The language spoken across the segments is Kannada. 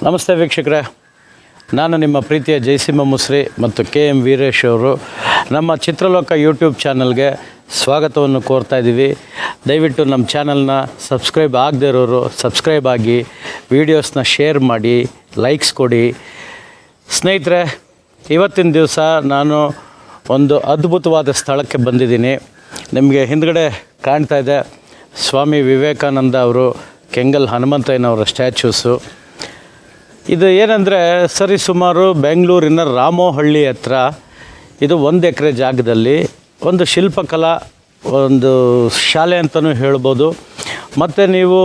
ನಮಸ್ತೆ ವೀಕ್ಷಕರೇ, ನಾನು ನಿಮ್ಮ ಪ್ರೀತಿಯ ಜಯಸಿಂಹ ಮುಸ್ರಿ ಮತ್ತು KM ವೀರೇಶ್ ಅವರು ನಮ್ಮ ಚಿತ್ರಲೋಕ ಯೂಟ್ಯೂಬ್ ಚಾನಲ್ಗೆ ಸ್ವಾಗತವನ್ನು ಕೋರ್ತಾ ಇದ್ದೀವಿ. ದಯವಿಟ್ಟು ನಮ್ಮ ಚಾನಲ್ನ ಸಬ್ಸ್ಕ್ರೈಬ್ ಆಗದೇ ಇರೋರು ಸಬ್ಸ್ಕ್ರೈಬ್ ಆಗಿ, ವೀಡಿಯೋಸ್ನ ಶೇರ್ ಮಾಡಿ, ಲೈಕ್ಸ್ ಕೊಡಿ. ಸ್ನೇಹಿತರೆ, ಇವತ್ತಿನ ದಿವಸ ನಾನು ಒಂದು ಅದ್ಭುತವಾದ ಸ್ಥಳಕ್ಕೆ ಬಂದಿದ್ದೀನಿ. ನಿಮಗೆ ಹಿಂದ್ಗಡೆ ಕಾಣ್ತಾ ಇದೆ ಸ್ವಾಮಿ ವಿವೇಕಾನಂದ ಅವರು, ಕೆಂಗಲ್ ಹನುಮಂತಯ್ಯನವರ ಸ್ಟ್ಯಾಚ್ಯೂಸು. ಇದು ಏನಂದರೆ ಸರಿಸುಮಾರು ಬೆಂಗಳೂರಿನ ರಾಮೋಹಳ್ಳಿ ಹತ್ರ ಇದು 1 ಎಕರೆ ಜಾಗದಲ್ಲಿ ಒಂದು ಶಿಲ್ಪಕಲಾ ಒಂದು ಶಾಲೆ ಅಂತಲೂ ಹೇಳ್ಬೋದು. ಮತ್ತು ನೀವು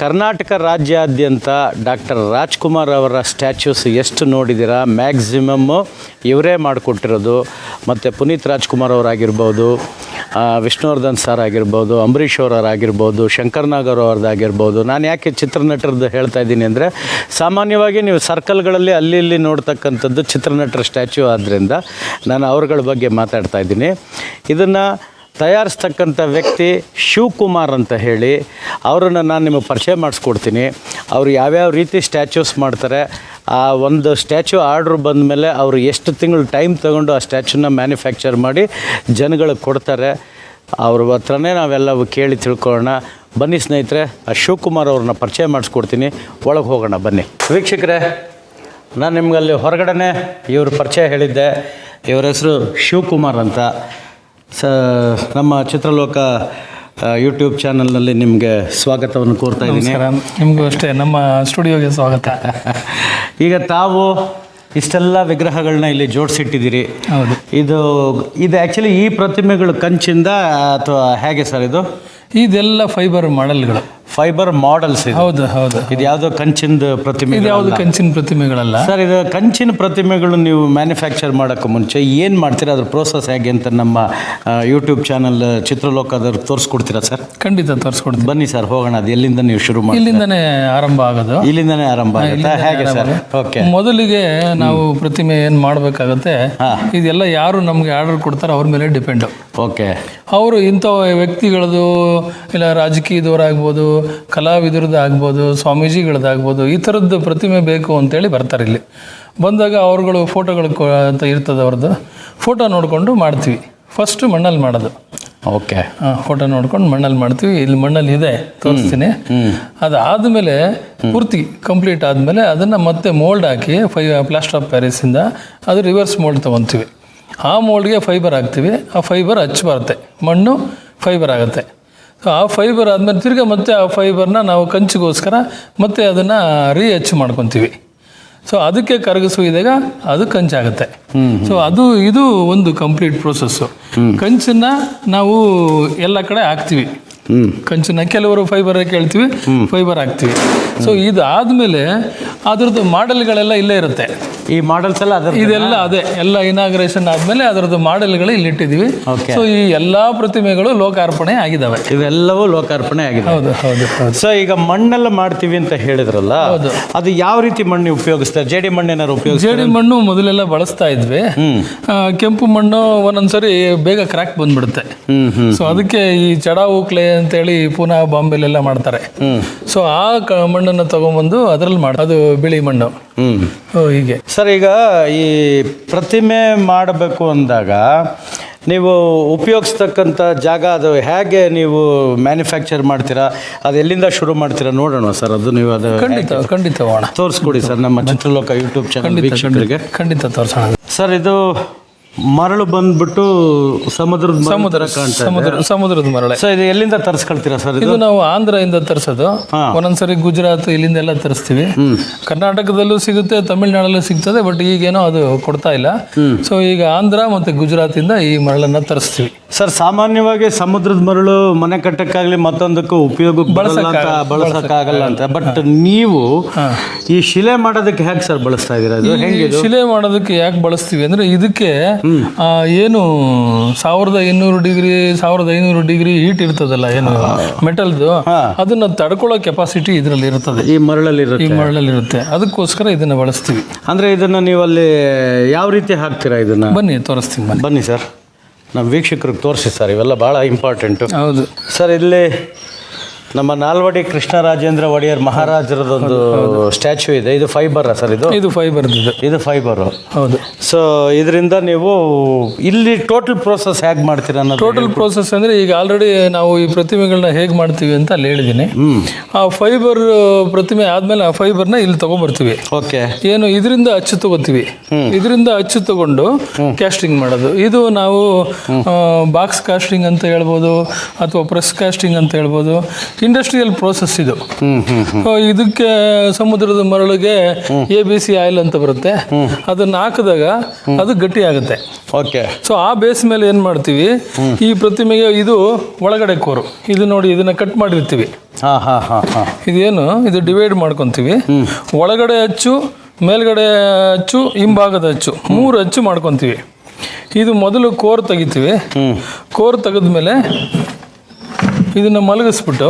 ಕರ್ನಾಟಕ ರಾಜ್ಯಾದ್ಯಂತ ಡಾಕ್ಟರ್ ರಾಜ್ಕುಮಾರ್ ಅವರ ಸ್ಟ್ಯಾಚ್ಯೂಸ್ ಎಷ್ಟು ನೋಡಿದ್ದೀರಾ, ಮ್ಯಾಕ್ಸಿಮಮ್ಮು ಇವರೇ ಮಾಡಿಕೊಟ್ಟಿರೋದು. ಮತ್ತು ಪುನೀತ್ ರಾಜ್ಕುಮಾರ್ ಅವರಾಗಿರ್ಬೋದು, ವಿಷ್ಣುವರ್ಧನ್ ಸರ್ ಆಗಿರ್ಬೋದು, ಅಂಬರೀಷ್ ಅವರಾಗಿರ್ಬೋದು, ಶಂಕರ್ನಾಗ್ ಅವ್ರದ್ದಾಗಿರ್ಬೋದು. ನಾನು ಯಾಕೆ ಚಿತ್ರನಟರದ್ದು ಹೇಳ್ತಾ ಇದ್ದೀನಿ ಅಂದರೆ, ಸಾಮಾನ್ಯವಾಗಿ ನೀವು ಸರ್ಕಲ್ಗಳಲ್ಲಿ ಅಲ್ಲಿ ಇಲ್ಲಿ ನೋಡ್ತಕ್ಕಂಥದ್ದು ಚಿತ್ರನಟರ ಸ್ಟ್ಯಾಚ್ಯೂ ಆದ್ದರಿಂದ ನಾನು ಅವ್ರಗಳ ಬಗ್ಗೆ ಮಾತಾಡ್ತಾ ಇದ್ದೀನಿ. ಇದನ್ನು ತಯಾರಿಸ್ತಕ್ಕಂಥ ವ್ಯಕ್ತಿ ಶಿವಕುಮಾರ್ ಅಂತ ಹೇಳಿ, ಅವರನ್ನು ನಾನು ನಿಮಗೆ ಪರಿಚಯ ಮಾಡಿಸ್ಕೊಡ್ತೀನಿ. ಅವರು ಯಾವ್ಯಾವ ರೀತಿ ಸ್ಟ್ಯಾಚ್ಯೂಸ್ ಮಾಡ್ತಾರೆ, ಆ ಒಂದು ಸ್ಟ್ಯಾಚ್ಯೂ ಆರ್ಡ್ರ್ ಬಂದ ಮೇಲೆ ಅವರು ಎಷ್ಟು ತಿಂಗಳು ಟೈಮ್ ತೊಗೊಂಡು ಆ ಸ್ಟ್ಯಾಚ್ಯೂನ ಮ್ಯಾನುಫ್ಯಾಕ್ಚರ್ ಮಾಡಿ ಜನಗಳಿಗೆ ಕೊಡ್ತಾರೆ. ಅವ್ರ ಹತ್ರನೇ ನಾವೆಲ್ಲವೂ ಕೇಳಿ ತಿಳ್ಕೊಳ್ಳೋಣ. ಬನ್ನಿ ಸ್ನೇಹಿತರೆ, ಆ ಶಿವಕುಮಾರ್ ಅವ್ರನ್ನ ಪರಿಚಯ ಮಾಡಿಸ್ಕೊಡ್ತೀನಿ. ಒಳಗೆ ಹೋಗೋಣ ಬನ್ನಿ. ವೀಕ್ಷಕರೇ, ನಾನು ನಿಮಗಲ್ಲಿ ಹೊರಗಡೆ ಇವ್ರ ಪರಿಚಯ ಹೇಳಿದ್ದೆ. ಇವರ ಹೆಸರು ಶಿವಕುಮಾರ್ ಅಂತ. ನಮ್ಮ ಚಿತ್ರಲೋಕ ಯೂಟ್ಯೂಬ್ ಚಾನಲ್ನಲ್ಲಿ ನಿಮಗೆ ಸ್ವಾಗತವನ್ನು ಕೋರ್ತಾ ಇದ್ದೀನಿ. ನಿಮಗೂ ಅಷ್ಟೇ ನಮ್ಮ ಸ್ಟುಡಿಯೋಗೆ ಸ್ವಾಗತ. ಈಗ ತಾವು ಇಷ್ಟೆಲ್ಲ ವಿಗ್ರಹಗಳನ್ನ ಇಲ್ಲಿ ಜೋಡಿಸಿಟ್ಟಿದ್ದೀರಿ. ಹೌದು. ಇದು ಆ್ಯಕ್ಚುಲಿ ಈ ಪ್ರತಿಮೆಗಳು ಕಂಚಿಂದ ಅಥವಾ ಹೇಗೆ ಸರ್? ಇದೆಲ್ಲ ಫೈಬರ್ ಮಾಡೆಲ್ಗಳು, ಫೈಬರ್ ಮಾಡೆಲ್ಸ್. ಹೌದು ಹೌದು. ಇದು ಯಾವುದೋ ಕಂಚಿನ ಪ್ರತಿಮೆ? ಇದು ಯಾವುದು ಕಂಚಿನ ಪ್ರತಿಮೆಗಳಲ್ಲ ಸರ್. ಇದು ಕಂಚಿನ ಪ್ರತಿಮೆಗಳು ನೀವು ಮ್ಯಾನುಫ್ಯಾಕ್ಚರ್ ಮಾಡೋಕ್ಕೆ ಮುಂಚೆ ಏನು ಮಾಡ್ತೀರಾ, ಅದ್ರ ಪ್ರೋಸೆಸ್ ಹೇಗೆ ಅಂತ ನಮ್ಮ ಯೂಟ್ಯೂಬ್ ಚಾನಲ್ ಚಿತ್ರಲೋಕದವ್ರು ತೋರಿಸ್ಕೊಡ್ತೀರಾ ಸರ್? ಖಂಡಿತ ತೋರಿಸ್ಕೊಡ್ತೀವಿ. ಬನ್ನಿ ಸರ್, ಹೋಗೋಣ. ಅದು ಎಲ್ಲಿಂದ ನೀವು ಶುರು ಮಾಡಿ? ಇಲ್ಲಿಂದನೇ ಆರಂಭ ಆಗೋದು. ಇಲ್ಲಿಂದನೇ ಆರಂಭ ಆಗುತ್ತೆ. ಹೇಗೆ ಸರ್? ಓಕೆ. ಮೊದಲಿಗೆ ನಾವು ಪ್ರತಿಮೆ ಏನು ಮಾಡಬೇಕಾಗತ್ತೆ, ಇದೆಲ್ಲ ಯಾರು ನಮಗೆ ಆರ್ಡರ್ ಕೊಡ್ತಾರೋ ಅವ್ರ ಮೇಲೆ ಡಿಪೆಂಡು. ಓಕೆ. ಅವರು ಇಂಥ ವ್ಯಕ್ತಿಗಳದ್ದು ಇಲ್ಲ ರಾಜಕೀಯದವರಾಗ್ಬೋದು, ಕಲಾವಿದರದ್ದು ಆಗ್ಬೋದು, ಸ್ವಾಮೀಜಿಗಳದ್ದಾಗ್ಬೋದು, ಈ ಥರದ್ದು ಪ್ರತಿಮೆ ಬೇಕು ಅಂತೇಳಿ ಬರ್ತಾರೆ. ಇಲ್ಲಿ ಬಂದಾಗ ಅವ್ರುಗಳು ಫೋಟೋಗಳು ಅಂತ ಇರ್ತದೆ, ಅವ್ರದ್ದು ಫೋಟೋ ನೋಡಿಕೊಂಡು ಮಾಡ್ತೀವಿ. ಫಸ್ಟು ಮಣ್ಣಲ್ಲಿ ಮಾಡೋದು. ಓಕೆ. ಫೋಟೋ ನೋಡ್ಕೊಂಡು ಮಣ್ಣಲ್ಲಿ ಮಾಡ್ತೀವಿ. ಇಲ್ಲಿ ಮಣ್ಣಲ್ಲಿ ಇದೆ, ತೋರಿಸ್ತೀನಿ. ಅದಾದಮೇಲೆ ಪೂರ್ತಿ ಕಂಪ್ಲೀಟ್ ಆದಮೇಲೆ ಅದನ್ನು ಮತ್ತೆ ಮೋಲ್ಡ್ ಹಾಕಿ ಪ್ಲಾಸ್ಟರ್ ಆಫ್ ಪ್ಯಾರಿಸಿಂದ ಅದು ರಿವರ್ಸ್ ಮೋಲ್ಡ್ ತೊಗೊತೀವಿ. ಆ ಮೋಲ್ಡ್ಗೆ ಫೈಬರ್ ಹಾಕ್ತೀವಿ. ಆ ಫೈಬರ್ ಹಚ್ಚಿ ಬರುತ್ತೆ, ಮಣ್ಣು ಫೈಬರ್ ಆಗುತ್ತೆ. ಸೊ ಆ ಫೈಬರ್ ಆದಮೇಲೆ ತಿರ್ಗಿ ಮತ್ತೆ ಆ ಫೈಬರ್ನ ನಾವು ಕಂಚಿಗೋಸ್ಕರ ಮತ್ತೆ ಅದನ್ನು ಅಚ್ಚು ಮಾಡ್ಕೊತೀವಿ. ಸೊ ಅದಕ್ಕೆ ಕರಗಿಸುವಾಗ ಅದು ಕಂಚಾಗುತ್ತೆ. ಸೊ ಇದು ಒಂದು ಕಂಪ್ಲೀಟ್ ಪ್ರೋಸೆಸ್ಸು. ಕಂಚನ್ನ ನಾವು ಎಲ್ಲ ಕಡೆ ಹಾಕ್ತೀವಿ. ಕಂಚನ್ನ ಕೆಲವರು ಫೈಬರ್ ಕೇಳ್ತೀವಿ, ಫೈಬರ್ ಹಾಕ್ತೀವಿ. ಸೊ ಇದಾದಮೇಲೆ ಅದರದ್ದು ಮಾಡೆಲ್ಗಳೆಲ್ಲ ಇಲ್ಲೇ ಇರುತ್ತೆ. ಈ ಮಾಡೆಲ್ಸ್ ಎಲ್ಲ ಇದೆಲ್ಲ ಅದೇ ಎಲ್ಲ ಇನಾಗ್ರೇಷನ್ ಆದಮೇಲೆ ಅದರದ್ದು ಮಾಡೆಲ್ಗಳು ಇಲ್ಲಿಟ್ಟಿದ್ದೀವಿ. ಸೊ ಈ ಎಲ್ಲ ಪ್ರತಿಮೆಗಳು ಲೋಕಾರ್ಪಣೆ ಆಗಿದ್ದಾವೆ. ಇವೆಲ್ಲವೂ ಲೋಕಾರ್ಪಣೆ ಆಗಿದೆ. ಹೌದು ಹೌದು ಹೌದು. ಸೊ ಈಗ ಮಣ್ಣೆಲ್ಲ ಮಾಡ್ತೀವಿ ಅಂತ ಹೇಳಿದ್ರಲ್ಲ, ಅದು ಯಾವ ರೀತಿ ಮಣ್ಣು ಉಪಯೋಗಿಸ್ತಾರೆ? ಜೇಡಿ ಮಣ್ಣು ಏನಾದ್ರು ಉಪಯೋಗಿಸ್ತಾರೆ? ಜೇಡಿ ಮಣ್ಣು ಮೊದಲೆಲ್ಲ ಬಳಸ್ತಾ ಇದ್ವಿ. ಕೆಂಪು ಮಣ್ಣು ಒಂದೊಂದ್ಸರಿ ಬೇಗ ಕ್ರ್ಯಾಕ್ ಬಂದ್ಬಿಡುತ್ತೆ. ಸೊ ಅದಕ್ಕೆ ಈ ಚಡಾವು ಕ್ಲೇ ಅಂತೇಳಿ ಪುನಃ ಬಾಂಬೆಲೆಲ್ಲ ಮಾಡ್ತಾರೆ. ಸೊ ಆ ಮಣ್ಣನ್ನು ತಗೊಂಡ್ಬಂದು ಅದರಲ್ಲಿ ಅದು ಬಿಳಿ ಮಣ್ಣು. ಹೀಗೆ ಸರ್, ಈಗ ಈ ಪ್ರತಿಮೆ ಮಾಡಬೇಕು ಅಂದಾಗ ನೀವು ಉಪಯೋಗಿಸ್ತಕ್ಕಂಥ ಜಾಗ ಅದು ಹೇಗೆ ನೀವು ಮ್ಯಾನುಫ್ಯಾಕ್ಚರ್ ಮಾಡ್ತೀರಾ, ಅದು ಎಲ್ಲಿಂದ ಶುರು ಮಾಡ್ತೀರಾ ನೋಡೋಣ ಸರ್. ಅದು ನೀವು ಅದು ಖಂಡಿತ ತೋರಿಸ್ಕೊಡಿ ಸರ್ ನಮ್ಮ ಚಿತ್ರಲೋಕ ಯೂಟ್ಯೂಬ್ ಚಾನಲ್ ವೀಕ್ಷಕರಿಗೆ. ಖಂಡಿತ ತೋರಿಸೋಣ ಸರ್. ಇದು ಮರಳು ಬಂದ್ಬಿಟ್ಟು ಸಮುದ್ರದ ಮರಳು. ಸೊ ಇದು ಎಲ್ಲಿಂದ ತರಿಸ್ಕೊಳ್ತೀರಾ ಸರ್? ಇದು ನಾವು ಆಂಧ್ರದಿಂದ ತರಿಸೋದು. ಒಂದೊಂದ್ಸರಿ ಗುಜರಾತ್ ಇಲ್ಲಿಂದೆಲ್ಲ ತರಿಸ್ತೀವಿ. ಕರ್ನಾಟಕದಲ್ಲೂ ಸಿಗುತ್ತೆ, ತಮಿಳ್ನಾಡಲ್ಲೂ ಸಿಗ್ತದೆ. ಬಟ್ ಈಗೇನೋ ಅದು ಕೊಡ್ತಾ ಇಲ್ಲ. ಸೊ ಈಗ ಆಂಧ್ರ ಮತ್ತು ಗುಜರಾತ್ ಇಂದ ಈ ಮರಳನ್ನ ತರಿಸ್ತೀವಿ. ಸರ್, ಸಾಮಾನ್ಯವಾಗಿ ಸಮುದ್ರದ ಮರಳು ಮನೆ ಕಟ್ಟಕ್ಕಾಗ್ಲಿ ಮತ್ತೊಂದಕ್ಕೂ ಉಪಯೋಗಕ್ಕೆ ಬಳಸಕ್ಕಾಗಲ್ಲ ಅಂತ. ಬಟ್ ನೀವು ಈ ಶಿಲೆ ಮಾಡೋದಕ್ಕೆ ಹೇಗೆ ಸರ್ ಬಳಸ್ತಾ ಇದ್ದೀರಾ? ಶಿಲೆ ಮಾಡೋದಕ್ಕೆ ಯಾಕೆ ಬಳಸ್ತೀವಿ ಅಂದ್ರೆ, ಇದಕ್ಕೆ ಏನು 1500 ಡಿಗ್ರಿ ಹೀಟ್ ಇರ್ತದಲ್ಲ, ಏನು ಮೆಟಲ್ದು, ಅದನ್ನ ತಡ್ಕೊಳ್ಳೋ ಕೆಪಾಸಿಟಿ ಇದರಲ್ಲಿ ಇರ್ತದೆ, ಈ ಮರಳಲ್ಲಿ ಇರುತ್ತೆ. ಅದಕ್ಕೋಸ್ಕರ ಇದನ್ನ ಬಳಸ್ತೀವಿ. ಅಂದ್ರೆ ಇದನ್ನ ನೀವು ಅಲ್ಲಿ ಯಾವ ರೀತಿ ಹಾಕ್ತೀರಾ? ಇದನ್ನ ಬನ್ನಿ ತೋರಿಸ್ತೀನಿ. ಬನ್ನಿ ಸರ್, ನಮ್ಮ ವೀಕ್ಷಕರಿಗೆ ತೋರಿಸಿ ಸರ್. ಇವೆಲ್ಲ ಭಾಳ ಇಂಪಾರ್ಟೆಂಟು. ಹೌದು ಸರ್. ಇಲ್ಲಿ ನಮ್ಮ ನಾಲ್ವಡಿ ಕೃಷ್ಣರಾಜೇಂದ್ರ ಒಡೆಯರ್ ಮಹಾರಾಜರದೊಂದು ಸ್ಟ್ಯಾಚ್ಯೂ ಇದೆ. ಇದು ಫೈಬರ್ ಸರ್? ಇದು ಫೈಬರ್. ಇದು ಫೈಬರು. ಹೌದು. ಸೊ ಇದರಿಂದ ನೀವು ಇಲ್ಲಿ ಟೋಟಲ್ ಪ್ರೋಸೆಸ್ ಹೇಗೆ ಮಾಡ್ತೀರಾ ಅನ್ನೋದು? ಟೋಟಲ್ ಪ್ರೋಸೆಸ್ ಅಂದರೆ ಈಗ ಆಲ್ರೆಡಿ ನಾವು ಈ ಪ್ರತಿಮೆಗಳನ್ನ ಹೇಗೆ ಮಾಡ್ತೀವಿ ಅಂತ ಅಲ್ಲಿ ಹೇಳಿದ್ದೀನಿ. ಆ ಫೈಬರ್ ಪ್ರತಿಮೆ ಆದಮೇಲೆ ಆ ಫೈಬರ್ನ ಇಲ್ಲಿ ತೊಗೊಂಬರ್ತೀವಿ. ಓಕೆ. ಏನು ಇದರಿಂದ ಅಚ್ಚು ತಗೋತೀವಿ. ಇದರಿಂದ ಅಚ್ಚು ತಗೊಂಡು ಕ್ಯಾಸ್ಟಿಂಗ್ ಮಾಡೋದು. ಇದು ನಾವು ಬಾಕ್ಸ್ ಕಾಸ್ಟಿಂಗ್ ಅಂತ ಹೇಳ್ಬೋದು ಅಥವಾ ಪ್ರೆಸ್ ಕಾಸ್ಟಿಂಗ್ ಅಂತ ಹೇಳ್ಬೋದು. ಇಂಡಸ್ಟ್ರಿಯಲ್ ಪ್ರೋಸೆಸ್ ಇದು. ಇದಕ್ಕೆ ಸಮುದ್ರದ ಮರಳಿಗೆ ABC ಆಯಿಲ್ ಅಂತ ಬರುತ್ತೆ. ಅದನ್ನ ಹಾಕಿದಾಗ ಅದು ಗಟ್ಟಿ ಆಗುತ್ತೆ. ಓಕೆ. ಸೊ ಆ ಬೇಸ್ ಮೇಲೆ ಏನು ಮಾಡ್ತೀವಿ, ಈ ಪ್ರತಿಮೆಗೆ ಇದು ಒಳಗಡೆ ಕೋರು. ಇದು ನೋಡಿ, ಇದನ್ನ ಕಟ್ ಮಾಡಿರ್ತೀವಿ. ಇದೇನು ಇದು ಡಿವೈಡ್ ಮಾಡ್ಕೊತೀವಿ. ಒಳಗಡೆ ಅಚ್ಚು, ಮೇಲ್ಗಡೆ ಅಚ್ಚು, ಹಿಂಭಾಗದ ಅಚ್ಚು, 3 ಅಚ್ಚು ಮಾಡ್ಕೊತೀವಿ. ಇದು ಮೊದಲು ಕೋರ್ ತೆಗಿತೀವಿ. ಕೋರ್ ತೆಗೆದ್ಮೇಲೆ ಇದನ್ನ ಮಲಗಿಸ್ಬಿಟ್ಟು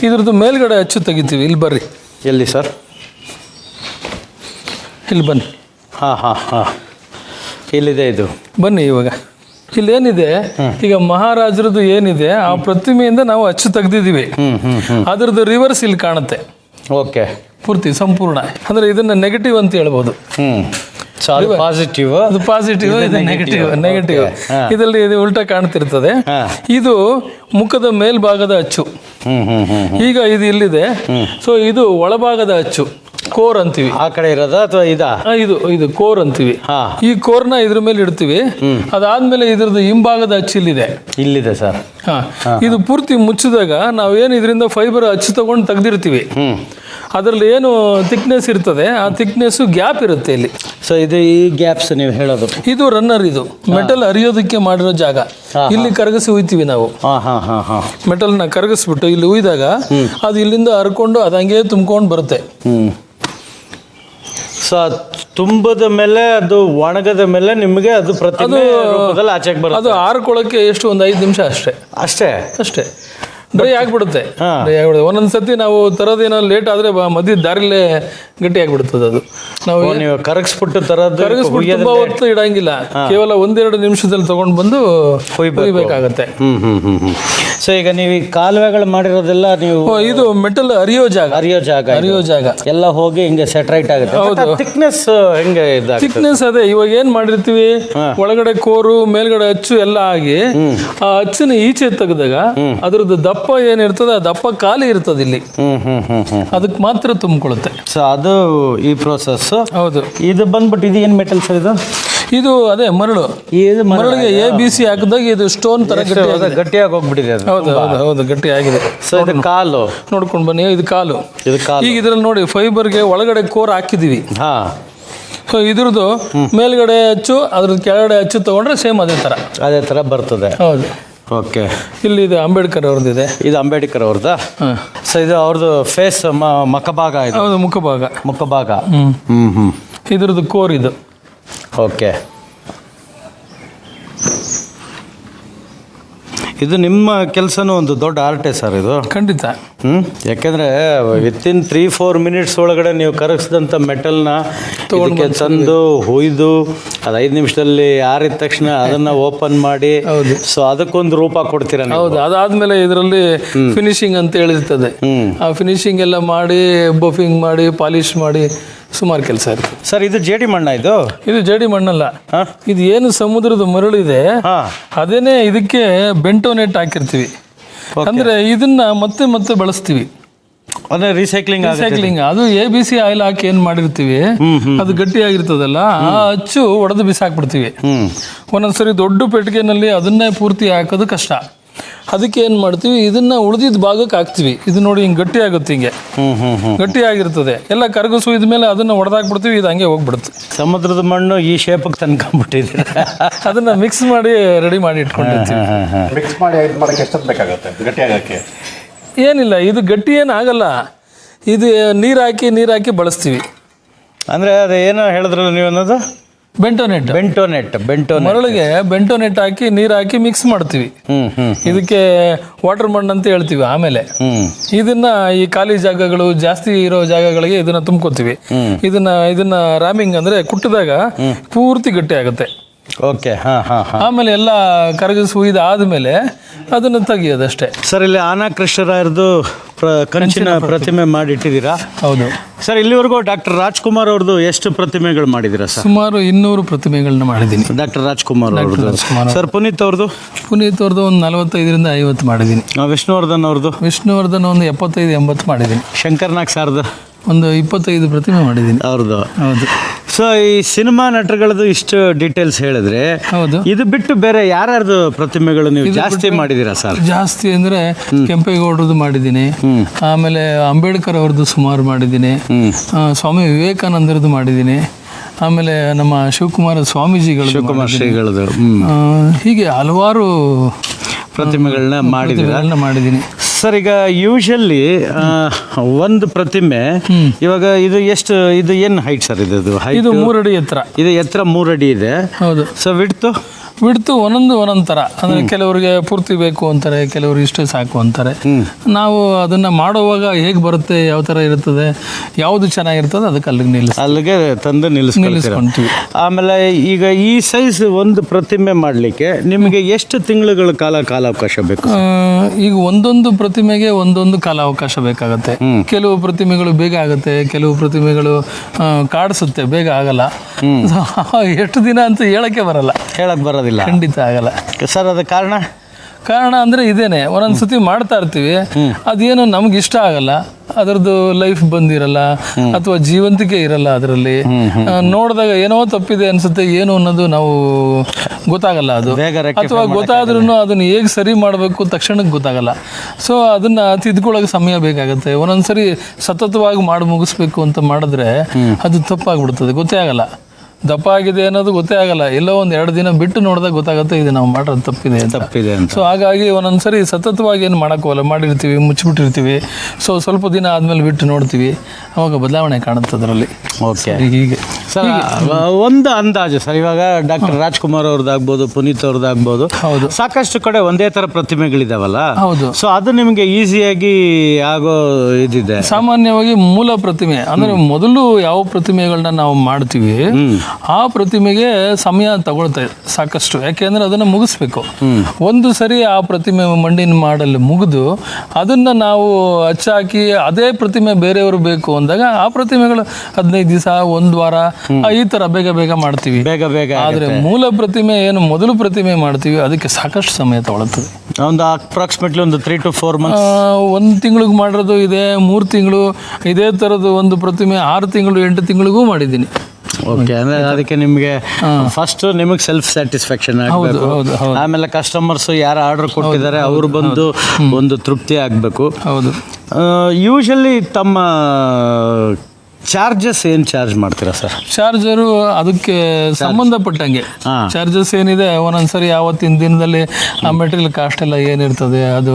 ಇದ್ರದ್ದು ಮೇಲ್ಗಡೆ ಅಚ್ಚು ತೆಗಿತೀವಿ. ಇಲ್ಲಿ ಬರ್ರಿ. ಎಲ್ಲಿ ಸರ್? ಇಲ್ಲಿ ಬನ್ನಿ. ಇಲ್ಲಿದೆ ಇದು. ಬನ್ನಿ. ಇವಾಗ ಇಲ್ಲೇನಿದೆ, ಈಗ ಮಹಾರಾಜರದ್ದು ಏನಿದೆ ಆ ಪ್ರತಿಮೆಯಿಂದ ನಾವು ಅಚ್ಚು ತೆಗ್ದಿದ್ದೀವಿ. ಅದರದ್ದು ರಿವರ್ಸ್ ಇಲ್ಲಿ ಕಾಣುತ್ತೆ. ಓಕೆ. ಪೂರ್ತಿ ಸಂಪೂರ್ಣ. ಅಂದ್ರೆ ಇದನ್ನ ನೆಗೆಟಿವ್ ಅಂತ ಹೇಳ್ಬೋದು. ಪಾಸಿಟಿವ್, ಅದು ಪಾಸಿಟಿವ್, ಇದು ನೆಗೆಟಿವ್. ಇದರಲ್ಲಿ ಇದು ಉಲ್ಟಾ ಕಾಣ್ತಿರ್ತದೆ. ಇದು ಮುಖದ ಮೇಲ್ಭಾಗದ ಅಚ್ಚು. ಈಗ ಇದು ಇಲ್ಲಿದೆ. ಸೊ ಇದು ಒಳಭಾಗದ ಅಚ್ಚು, ಕೋರ್ ಅಂತೀವಿ. ಆ ಕಡೆ ಇರೋದ ಅಥವಾ ಇದು ಕೋರ್ ಅಂತೀವಿ. ಈ ಕೋರ್ನ ಇದ್ರ ಮೇಲೆ ಇಡ್ತೀವಿ. ಅದಾದ್ಮೇಲೆ ಇದ್ರದ್ದು ಹಿಂಭಾಗದ ಅಚ್ಚು ಇಲ್ಲಿದೆ ಸರ್. ಇದು ಪೂರ್ತಿ ಮುಚ್ಚಿದಾಗ ನಾವೇನು ಇದರಿಂದ ಫೈಬರ್ ಅಚ್ಚು ತಗೊಂಡು ತೆಗ್ದಿರ್ತೀವಿ. ಅದರಲ್ಲಿ ಏನು ಥಿಕ್ನೆಸ್ ಇರ್ತದೆ, ಆ ಥಿಕ್ನೆಸ್ ಗ್ಯಾಪ್ ಇರುತ್ತೆ ಇಲ್ಲಿ. ಸೊ ಇದು ಈ ಗ್ಯಾಪ್ಸ್ ನೀವು ಹೇಳೋದು. ಇದು ರನ್ನರ್. ಇದು ಮೆಟಲ್ ಅರಿಯೋದಕ್ಕೆ ಮಾಡಿರೋ ಜಾಗ. ಇಲ್ಲಿ ಕರಗಿಸಿ ಉಯ್ತೀವಿ ನಾವು. ಮೆಟಲ್ನ ಕರಗಿಸ್ಬಿಟ್ಟು ಇಲ್ಲಿ ಉಯ್ದಾಗ ಅದು ಇಲ್ಲಿಂದ ಹರ್ಕೊಂಡು ಅದು ಹಂಗೆ ತುಂಬ್ಕೊಂಡು ಬರುತ್ತೆ. ಸೊ ತುಂಬದ ಮೇಲೆ ಅದು ಒಣಗದ ಮೇಲೆ ನಿಮಗೆ ಅದು ಪ್ರತಿಮೆ ರೂಪದಲ್ಲಿ ಆಚೆಗೆ ಬರುತ್ತೆ. ಅದು ಆರ್ಕೊಳ್ಳೋಕೆ ಎಷ್ಟು ಒಂದು 5 ನಿಮಿಷ ಅಷ್ಟೇ ಡ್ರೈ ಆಗ್ಬಿಡುತ್ತೆ. ಒಂದೊಂದ್ಸತಿ ನಾವು ತರೋದೇನೋ ಲೇಟ್ ಆದ್ರೆ ಮಧ್ಯ ದಾರಿಲೇ ಗಟ್ಟಿ ಆಗ್ಬಿಡುತ್ತದೆ. ಅದು ನೀವು ಕರಗಿಸ್ಬಿಟ್ಟು ತುಂಬಾ ಹೊತ್ತು ಇಡಂಗಿಲ್ಲ. ಕೇವಲ 1-2 ನಿಮಿಷದಲ್ಲಿ ತಗೊಂಡು ಬಂದು ಹೊಯ್ಬೇಕಾಗತ್ತೆ. ಸೊ ಈಗ ನೀವು ಈ ಕಾಲುವೆಗಳು ಮಾಡಿರೋದೆಲ್ಲ ನೀವು ಇದು ಮೆಟಲ್ ಅರಿಯೋ ಜಾಗ ಎಲ್ಲ ಹೋಗಿ ಹಿಂಗೆ ಸೆಟ್ರೈಟ್ ಆಗುತ್ತೆ. ಹೌದು. ಥಿಕ್ನೆಸ್ ಹೆಂಗೆ? ಥಿಕ್ನೆಸ್ ಅದೇ ಇವಾಗ ಏನ್ ಮಾಡಿರ್ತೀವಿ, ಒಳಗಡೆ ಕೋರು ಮೇಲ್ಗಡೆ ಅಚ್ಚು ಎಲ್ಲ ಆಗಿ ಆ ಅಚ್ಚನ್ನ ಈಚೆ ತೆಗೆದಾಗ ಅದ್ರದ್ದು ದಪ್ಪ ಏನಿರ್ತದೆ, ಆ ದಪ್ಪ ಖಾಲಿ ಇರ್ತದೆ ಇಲ್ಲಿ. ಅದಕ್ಕೆ ಮಾತ್ರ ತುಂಬಿಕೊಳ್ಳುತ್ತೆ. ಸೊ ಅದು ಈ ಪ್ರೋಸೆಸ್. ಹೌದು. ಇದು ಬಂದ್ಬಿಟ್ಟು ಇದು ಏನ್ ಮೆಟಲ್ ಸರ್? ಇದು ಅದೇ ಮರಳು. ಮರಳಿಗೆ ABC ಹಾಕಿದಾಗ ಇದು ಸ್ಟೋನ್ ತರ ಗಟ್ಟಿಯಾಗಿ ಹೋಗ್ಬಿಟ್ಟಿದೆ. ಹೌದು ಗಟ್ಟಿ ಆಗಿದೆ. ಸೊ ಇದು ಕಾಲು ನೋಡ್ಕೊಂಡು ಬನ್ನಿ. ಇದು ಕಾಲು. ಈಗ ಇದ್ರಲ್ಲಿ ನೋಡಿ, ಫೈಬರ್ಗೆ ಒಳಗಡೆ ಕೋರ್ ಹಾಕಿದೀವಿ. ಸೊ ಇದ್ರದ್ದು ಮೇಲ್ಗಡೆ ಅಚ್ಚು, ಅದ್ರದ್ದು ಕೆಳಗಡೆ ಅಚ್ಚು ತಗೊಂಡ್ರೆ ಸೇಮ್ ಅದೇ ತರ ಬರ್ತದೆ. ಹೌದು. ಓಕೆ. ಇಲ್ಲಿ ಇದು ಅಂಬೇಡ್ಕರ್ ಅವ್ರದ್ದಿದೆ. ಇದು ಅಂಬೇಡ್ಕರ್ ಅವ್ರದ್ದಾ? ಸೊ ಇದು ಅವ್ರದ್ದು ಫೇಸ್ ಮುಖಭಾಗ. ಹೌದು, ಮುಖಭಾಗ. ಇದ್ರದ್ದು ಕೋರ್ ಇದು. ಓಕೆ. ಇದು ನಿಮ್ಮ ಕೆಲಸನೂ ಒಂದು ದೊಡ್ಡ ಆರ್ಟೇ ಸರ್ ಇದು. ಖಂಡಿತ. ಯಾಕೆಂದ್ರೆ ವಿತಿನ್ 3-4 ಮಿನಿಟ್ಸ್ ಒಳಗಡೆ ನೀವು ಕರಗಿಸಿದಂಥ ಮೆಟಲ್ನ ಇದಕ್ಕೆ ತಂದು ಹುಯ್ದು ಅದು 5 ನಿಮಿಷದಲ್ಲಿ ಆರಿದ ತಕ್ಷಣ ಅದನ್ನ ಓಪನ್ ಮಾಡಿ, ಸೊ ಅದಕ್ಕೊಂದು ರೂಪ ಕೊಡ್ತೀರ. ಹೌದು. ಅದಾದ್ಮೇಲೆ ಇದರಲ್ಲಿ ಫಿನಿಶಿಂಗ್ ಅಂತ ಹೇಳಿರ್ತದೆ. ಆ ಫಿನಿಶಿಂಗ್ ಎಲ್ಲ ಮಾಡಿ, ಬಫಿಂಗ್ ಮಾಡಿ, ಪಾಲಿಶ್ ಮಾಡಿ ಸುಮಾರು ಕೆಲಸ ಇರುತ್ತೆ ಸರ್. ಇದು ಜೇಡಿ ಮಣ್ಣ? ಇದು ಜೇಡಿ ಮಣ್ಣಲ್ಲ. ಇದು ಏನು ಸಮುದ್ರದ ಮರಳಿದೆ ಅದೇನೆ ಇದಕ್ಕೆ ಬೆಂಟೋನೆಟ್ ಹಾಕಿರ್ತೀವಿ. ಅಂದ್ರೆ ಇದನ್ನ ಮತ್ತೆ ಬಳಸ್ತೀವಿ. ಅಂದ್ರೆ ರೀಸೈಕ್ಲಿಂಗ್. ಅದು ABC ಆಯಿಲ್ ಹಾಕಿ ಏನ್ ಮಾಡಿರ್ತೀವಿ, ಅದು ಗಟ್ಟಿಯಾಗಿರ್ತದಲ್ಲ, ಆ ಅಚ್ಚು ಒಡೆದು ಬಿಸಾಕ್ಬಿಡ್ತೀವಿ. ಒಂದೊಂದ್ಸರಿ ದೊಡ್ಡ ಪೆಟ್ಟಿಗೆನಲ್ಲಿ ಅದನ್ನೇ ಪೂರ್ತಿ ಹಾಕೋದು ಕಷ್ಟ. ಅದಕ್ಕೆ ಏನ್ ಮಾಡ್ತೀವಿ, ಇದನ್ನ ಉಳಿದಿದ್ದ ಭಾಗಕ್ಕೆ ಹಾಕ್ತಿವಿ. ಇದು ನೋಡಿ ಹಿಂಗೆ ಗಟ್ಟಿ ಆಗುತ್ತೆ. ಹಿಂಗೆ ಗಟ್ಟಿ ಆಗಿರ್ತದೆ. ಎಲ್ಲ ಕರಗಿಸಿದ ಮೇಲೆ ಅದನ್ನ ಹೊಡೆದಾಕ್ಬಿಡ್ತೀವಿ. ಇದು ಹಂಗೆ ಹೋಗ್ಬಿಡುತ್ತೆ. ಸಮುದ್ರದ ಮಣ್ಣು ಈ ಶೇಪಿಗೆ ತಂದ್ಕೊಂಡ್ಬಿಟ್ಟಿದೆ. ಅದನ್ನ ಮಿಕ್ಸ್ ಮಾಡಿ ರೆಡಿ ಮಾಡಿ ಇಟ್ಕೊಂಡಿರ್ತೀವಿ. ಮಿಕ್ಸ್ ಮಾಡಿ ಮಾಡಕ್ಕೆ ಎಷ್ಟೊತ್ತು ಬೇಕಾಗುತ್ತೆ ಗಟ್ಟಿ ಆಗಕ್ಕೆ? ಏನಿಲ್ಲ, ಇದು ಗಟ್ಟಿ ಏನಾಗಲ್ಲ. ಇದು ನೀರು ಹಾಕಿ ಬಳಸ್ತೀವಿ. ಅಂದ್ರೆ ಅದು ಏನೋ ಹೇಳಿದ್ರಲ್ಲ ನೀವು ಅನ್ನೋದು? ಬೆಂಟೋನೆಟ್. ಮರಳಿಗೆ ಬೆಂಟೋನೆಟ್ ಹಾಕಿ ನೀರು ಹಾಕಿ ಮಿಕ್ಸ್ ಮಾಡ್ತೀವಿ. ಇದಕ್ಕೆ ವಾಟರ್ ಮಣ್ಣು ಅಂತ ಹೇಳ್ತೀವಿ. ಆಮೇಲೆ ಇದನ್ನ ಈ ಖಾಲಿ ಜಾಗಗಳು ಜಾಸ್ತಿ ಇರೋ ಜಾಗಗಳಿಗೆ ಇದನ್ನ ತುಂಬ್ಕೋತೀವಿ. ಇದನ್ನ ರಾಮಿಂಗ್ ಅಂದ್ರೆ ಕುಟ್ಟಿದಾಗ ಪೂರ್ತಿ ಗಟ್ಟಿ ಆಗುತ್ತೆ. ಓಕೆ, ಹಾಂ ಹಾಂ ಹಾಂ. ಆಮೇಲೆ ಎಲ್ಲ ಕರಗಿಸಿ ಆದಮೇಲೆ ಅದನ್ನು ತೆಗಿಯೋದಷ್ಟೇ. ಸರ್, ಇಲ್ಲಿ ಆನಾ ಕೃಷ್ಣರಾಯರದು ಕಂಚಿನ ಪ್ರತಿಮೆ ಮಾಡಿಟ್ಟಿದ್ದೀರಾ? ಹೌದು ಸರ್. ಇಲ್ಲಿವರೆಗೂ ಡಾಕ್ಟರ್ ರಾಜ್ಕುಮಾರ್ ಅವ್ರದ್ದು ಎಷ್ಟು ಪ್ರತಿಮೆಗಳು ಮಾಡಿದ್ದೀರಾ ಸರ್? ಸುಮಾರು 200 ಪ್ರತಿಮೆಗಳನ್ನ ಮಾಡಿದ್ದೀನಿ. ಡಾಕ್ಟರ್ ರಾಜ್ಕುಮಾರ್ ಅವ್ರದ್ದು. ಸರ್, ಪುನೀತ್ ಅವ್ರದ್ದು? ಪುನೀತ್ ಅವ್ರದ್ದು ಒಂದು 45ರಿಂದ 50 ಮಾಡಿದ್ದೀನಿ. ವಿಷ್ಣುವರ್ಧನ್ ಅವ್ರದ್ದು? ವಿಷ್ಣುವರ್ಧನ್ ಒಂದು 75-80 ಮಾಡಿದ್ದೀನಿ. ಶಂಕರ್ನಾಗ್ ಸರ್ದು ಒಂದು 25 ಪ್ರತಿಮೆ ಮಾಡಿದ್ದೀನಿ. ಅವ್ರದ್ದು? ಹೌದು. ಸೊ ಈ ಸಿನಿಮಾ ನಟರುಗಳದ್ದು ಇಷ್ಟು ಡೀಟೇಲ್ಸ್ ಹೇಳಿದ್ರೆ, ಹೌದು, ಇದು ಬಿಟ್ಟು ಬೇರೆ ಯಾರ್ಯಾರ್ದು ಪ್ರತಿಮೆಗಳು ನೀವು ಜಾಸ್ತಿ ಮಾಡಿದ್ದೀರಾ ಸರ್? ಜಾಸ್ತಿ ಅಂದ್ರೆ ಕೆಂಪೇಗೌಡರದ್ದು ಮಾಡಿದ್ದೀನಿ, ಆಮೇಲೆ ಅಂಬೇಡ್ಕರ್ ಅವ್ರದ್ದು ಸುಮಾರು ಮಾಡಿದ್ದೀನಿ, ಸ್ವಾಮಿ ವಿವೇಕಾನಂದರದ್ದು ಮಾಡಿದ್ದೀನಿ, ಆಮೇಲೆ ನಮ್ಮ ಶಿವಕುಮಾರ ಶ್ರೀಗಳದ್ದು, ಹೀಗೆ ಹಲವಾರು ಪ್ರತಿಮೆಗಳನ್ನ ಮಾಡಿದ್ದೀನಿ ಸರ್. ಈಗ ಯೂಶಲಿ ಒಂದು ಪ್ರತಿಮೆ ಇವಾಗ ಇದು ಏನು ಹೈಟ್ ಸರ್? ಇದು 3 ಅಡಿ ಎತ್ತರ. ಇದು ಎತ್ತರ 3 ಅಡಿ ಇದೆ. ಹೌದು. ಸೊ ವಿಡ್ತು ಒಂದೊಂದು ಥರ. ಅಂದರೆ ಕೆಲವರಿಗೆ ಪೂರ್ತಿ ಬೇಕು ಅಂತಾರೆ, ಕೆಲವರು ಇಷ್ಟೇ ಸಾಕು ಅಂತಾರೆ. ನಾವು ಅದನ್ನು ಮಾಡುವಾಗ ಹೇಗೆ ಬರುತ್ತೆ, ಯಾವ ಥರ ಇರ್ತದೆ, ಯಾವುದು ಚೆನ್ನಾಗಿರ್ತದೆ ಅದಕ್ಕೆ ಅಲ್ಲಿಗೆ ತಂದು ನಿಲ್ಲಿಸ್ಕೊಂತೀವಿ. ಆಮೇಲೆ ಈಗ ಈ ಸೈಜ್ ಒಂದು ಪ್ರತಿಮೆ ಮಾಡಲಿಕ್ಕೆ ನಿಮಗೆ ಎಷ್ಟು ತಿಂಗಳುಗಳ ಕಾಲಾವಕಾಶ ಬೇಕು? ಈಗ ಒಂದೊಂದು ಪ್ರತಿಮೆಗೆ ಒಂದೊಂದು ಕಾಲಾವಕಾಶ ಬೇಕಾಗುತ್ತೆ. ಕೆಲವು ಪ್ರತಿಮೆಗಳು ಬೇಗ ಆಗುತ್ತೆ, ಕೆಲವು ಪ್ರತಿಮೆಗಳು ಕಾಡಿಸುತ್ತೆ, ಬೇಗ ಆಗಲ್ಲ. ಎಷ್ಟು ದಿನ ಅಂತ ಹೇಳಕ್ಕೆ ಬರೋದಿಲ್ಲ, ಖಂಡಿತ ಆಗಲ್ಲ ಸರ್. ಅದ ಕಾರಣ ಅಂದರೆ ಇದೇನೆ, ಒಂದೊಂದು ಸತಿ ಮಾಡ್ತಾ ಇರ್ತೀವಿ, ಅದೇನೋ ನಮ್ಗೆ ಇಷ್ಟ ಆಗಲ್ಲ, ಅದರದ್ದು ಲೈಫ್ ಬಂದಿರಲ್ಲ ಅಥವಾ ಜೀವಂತಿಕೆ ಇರಲ್ಲ ಅದರಲ್ಲಿ. ನೋಡಿದಾಗ ಏನೋ ತಪ್ಪಿದೆ ಅನ್ಸುತ್ತೆ, ಏನು ಅನ್ನೋದು ನಾವು ಗೊತ್ತಾಗಲ್ಲ. ಅದು ಅಥವಾ ಗೊತ್ತಾದ್ರೂ ಅದನ್ನ ಹೇಗೆ ಸರಿ ಮಾಡಬೇಕು ತಕ್ಷಣಕ್ಕೆ ಗೊತ್ತಾಗಲ್ಲ. ಸೊ ಅದನ್ನ ತಿದ್ಕೊಳ್ಳೋಕೆ ಸಮಯ ಬೇಕಾಗುತ್ತೆ. ಒಂದೊಂದ್ಸರಿ ಸತತವಾಗಿ ಮಾಡಿ ಮುಗಿಸ್ಬೇಕು ಅಂತ ಮಾಡಿದ್ರೆ ಅದು ತಪ್ಪಾಗ್ಬಿಡ್ತದೆ, ಗೊತ್ತೇ ಆಗಲ್ಲ. ದಪ್ಪ ಆಗಿದೆ ಅನ್ನೋದು ಗೊತ್ತೇ ಆಗಲ್ಲ. ಎಲ್ಲೋ 1-2 ದಿನ ಬಿಟ್ಟು ನೋಡಿದಾಗ ಗೊತ್ತಾಗುತ್ತೆ ಇದು ನಾವು ಮಾಡೋದು ತಪ್ಪಿದೆ ಅಂತ. ಸೊ ಹಾಗಾಗಿ ಒಂದೊಂದ್ಸರಿ ಸತತವಾಗಿ ಏನು ಮಾಡೋಕ್ಕೋಲ್ಲ, ಮಾಡಿರ್ತೀವಿ, ಮುಚ್ಚಿಬಿಟ್ಟಿರ್ತೀವಿ. ಸೊ ಸ್ವಲ್ಪ ದಿನ ಆದಮೇಲೆ ಬಿಟ್ಟು ನೋಡ್ತೀವಿ, ಅವಾಗ ಬದಲಾವಣೆ ಕಾಣುತ್ತೆ ಅದರಲ್ಲಿ. ಓಕೆ, ಹೀಗೆ ಸರ್. ಒಂದು ಅಂದಾಜು ಸರ್, ಇವಾಗ ಡಾಕ್ಟರ್ ರಾಜ್ಕುಮಾರ್ ಅವ್ರದ್ದಾಗ್ಬೋದು, ಪುನೀತ್ ಅವ್ರದ್ದಾಗ್ಬೋದು, ಹೌದು, ಸಾಕಷ್ಟು ಕಡೆ ಒಂದೇ ಥರ ಪ್ರತಿಮೆಗಳಿದಾವಲ್ಲ. ಹೌದು. ಸೊ ಅದು ನಿಮಗೆ ಈಸಿಯಾಗಿ ಆಗೋ ಇದಿದೆ. ಸಾಮಾನ್ಯವಾಗಿ ಮೂಲ ಪ್ರತಿಮೆ ಅಂದರೆ ಮೊದಲು ಯಾವ ಪ್ರತಿಮೆಗಳನ್ನ ನಾವು ಮಾಡ್ತೀವಿ ಆ ಪ್ರತಿಮೆಗೆ ಸಮಯ ತಗೊಳ್ತಾ ಸಾಕಷ್ಟು. ಯಾಕೆಂದ್ರೆ ಅದನ್ನು ಮುಗಿಸ್ಬೇಕು. ಒಂದು ಸರಿ ಆ ಪ್ರತಿಮೆ ಮಣ್ಣಿನ ಮಾಡಲು ಮುಗಿದು ಅದನ್ನ ನಾವು ಹಚ್ಚಾಕಿ ಅದೇ ಪ್ರತಿಮೆ ಬೇರೆಯವರು ಬೇಕು ಅಂದಾಗ ಆ ಪ್ರತಿಮೆಗಳು 15 ದಿವಸ, 1 ವಾರ ಈ ತರ ಬೇಗ ಮಾಡ್ತೀವಿ. ಆದ್ರೆ ಮೂಲ ಪ್ರತಿಮೆ ಏನು ಮೊದಲು ಪ್ರತಿಮೆ ಮಾಡ್ತೀವಿ ಅದಕ್ಕೆ ಸಾಕಷ್ಟು ಸಮಯ ತಗೊಳ್ತದೆ. ಒಂದು ಅಪ್ರಾಕ್ಸಿಮೇಟ್ಲಿ ಒಂದು 3 to 4 months. 1 ತಿಂಗಳಿಗೆ ಮಾಡಿರೋದು ಇದೆ, 3 ತಿಂಗಳು. ಇದೇ ಥರದ್ದು ಒಂದು ಪ್ರತಿಮೆ 6 ತಿಂಗಳು 8 ತಿಂಗಳಿಗೂ ಮಾಡಿದ್ದೀನಿ. ಓಕೆ, ಅಂದರೆ ಅದಕ್ಕೆ ನಿಮಗೆ ಫಸ್ಟ್ ನಿಮಗೆ ಸೆಲ್ಫ್ ಸ್ಯಾಟಿಸ್ಫ್ಯಾಕ್ಷನ್ ಆಗಬೇಕು. ಆಮೇಲೆ ಕಸ್ಟಮರ್ಸ್ ಯಾರು ಆರ್ಡರ್ ಕೊಟ್ಟಿದ್ದಾರೆ ಅವ್ರು ಬಂದು ಒಂದು ತೃಪ್ತಿ ಆಗಬೇಕು. ಹೌದು. ಯೂಶಲಿ ತಮ್ಮ ಚಾರ್ಜಸ್ ಏನು ಚಾರ್ಜ್ ಮಾಡ್ತೀರಾ ಸರ್? ಚಾರ್ಜರು ಅದಕ್ಕೆ ಸಂಬಂಧಪಟ್ಟಂಗೆ ಚಾರ್ಜಸ್ ಏನಿದೆ. ಒಂದೊಂದ್ಸರಿ ಯಾವತ್ತಿನ ದಿನದಲ್ಲಿ ಆ ಮೆಟೀರಿಯಲ್ ಕಾಸ್ಟ್ ಎಲ್ಲ ಏನಿರ್ತದೆ ಅದು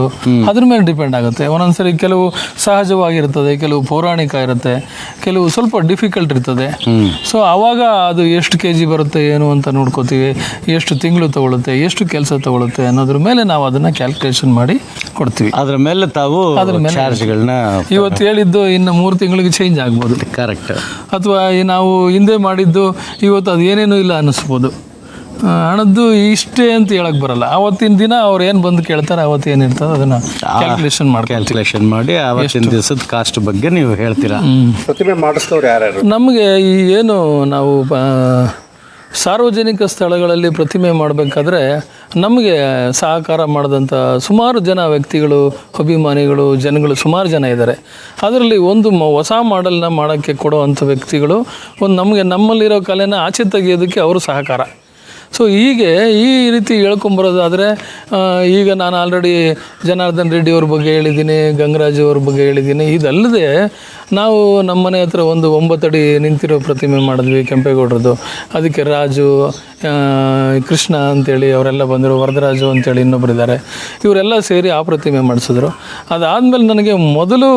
ಅದ್ರ ಮೇಲೆ ಡಿಪೆಂಡ್ ಆಗುತ್ತೆ. ಒಂದೊಂದ್ಸರಿ ಕೆಲವು ಸಹಜವಾಗಿರ್ತದೆ, ಕೆಲವು ಪೌರಾಣಿಕ ಇರುತ್ತೆ, ಕೆಲವು ಸ್ವಲ್ಪ ಡಿಫಿಕಲ್ಟ್ ಇರ್ತದೆ. ಸೊ ಆವಾಗ ಅದು ಎಷ್ಟು kg ಬರುತ್ತೆ ಏನು ಅಂತ ನೋಡ್ಕೋತೀವಿ, ಎಷ್ಟು ತಿಂಗಳು ತಗೊಳುತ್ತೆ, ಎಷ್ಟು ಕೆಲಸ ತಗೊಳುತ್ತೆ ಅನ್ನೋದ್ರ ಮೇಲೆ ನಾವು ಅದನ್ನ ಕ್ಯಾಲ್ಕುಲೇಷನ್ ಮಾಡಿ ಕೊಡ್ತೀವಿ. ಅದ್ರ ಮೇಲೆ ತಾವು ಚಾರ್ಜ್ಗಳನ್ನ ಇವತ್ತು ಹೇಳಿದ್ದು ಇನ್ನು 3 ತಿಂಗಳಿಗೆ ಚೇಂಜ್ ಆಗ್ಬೋದು. ಕರೆಕ್ಟ್. ಅಥವಾ ನಾವು ಹಿಂದೆ ಮಾಡಿದ್ದು ಇವತ್ತು ಅದು ಏನೇನೂ ಇಲ್ಲ ಅನ್ನಿಸ್ಬೋದು. ಹಣದ್ದು ಇಷ್ಟೇ ಅಂತ ಹೇಳಕ್ ಬರಲ್ಲ. ಆವತ್ತಿನ ದಿನ ಅವ್ರು ಏನು ಬಂದು ಕೇಳ್ತಾರೆ, ಅವತ್ತು ಏನಿರ್ತದೆ ಅದನ್ನ ಕ್ಯಾಲ್ಕುಲೇಷನ್ ಮಾಡಿ ಆವತ್ತಿನ ದಿವಸದ ಕಾಸ್ಟ್ ಬಗ್ಗೆ ನೀವು ಹೇಳ್ತೀರಾ. ಪ್ರತಿಮೆ ಮಾಡಿಸಿದವ್ರು ಯಾರ್ಯಾರು? ನಮಗೆ ಈ ಏನು ನಾವು ಸಾರ್ವಜನಿಕ ಸ್ಥಳಗಳಲ್ಲಿ ಪ್ರತಿಮೆ ಮಾಡಬೇಕಾದ್ರೆ ನಮಗೆ ಸಹಕಾರ ಮಾಡಿದಂಥ ಸುಮಾರು ಜನ ವ್ಯಕ್ತಿಗಳು, ಅಭಿಮಾನಿಗಳು, ಜನಗಳು ಸುಮಾರು ಜನ ಇದ್ದಾರೆ. ಅದರಲ್ಲಿ ಒಂದು ಹೊಸ ಮಾಡೆಲ್ನ ಮಾಡೋಕ್ಕೆ ಕೊಡುವಂಥ ವ್ಯಕ್ತಿಗಳು ಒಂದು ನಮ್ಮಲ್ಲಿರೋ ಕಲೆನ ಆಚೆ ತೆಗೆಯೋದಕ್ಕೆ ಅವರು ಸಹಕಾರ. ಸೊ ಹೀಗೆ ಈ ರೀತಿ ಹೇಳ್ಕೊಂಬರೋದಾದರೆ ಈಗ ನಾನು ಆಲ್ರೆಡಿ ಜನಾರ್ದನ್ ರೆಡ್ಡಿ ಅವ್ರ ಬಗ್ಗೆ ಹೇಳಿದ್ದೀನಿ, ಗಂಗರಾಜ್ ಅವ್ರ ಬಗ್ಗೆ ಹೇಳಿದ್ದೀನಿ. ಇದಲ್ಲದೆ ನಾವು ನಮ್ಮ ಮನೆ ಹತ್ರ ಒಂದು 9 ಅಡಿ ನಿಂತಿರೋ ಪ್ರತಿಮೆ ಮಾಡಿದ್ವಿ ಕೆಂಪೇಗೌಡರದ್ದು. ಅದಕ್ಕೆ ರಾಜು, ಕೃಷ್ಣ ಅಂತೇಳಿ ಅವರೆಲ್ಲ ಬಂದರು, ವರದರಾಜು ಅಂತೇಳಿ ಇನ್ನೊಬ್ಬರಿದ್ದಾರೆ. ಇವರೆಲ್ಲ ಸೇರಿ ಆ ಪ್ರತಿಮೆ ಮಾಡಿಸಿದ್ರು. ಅದಾದಮೇಲೆ ನನಗೆ ಮೊದಲು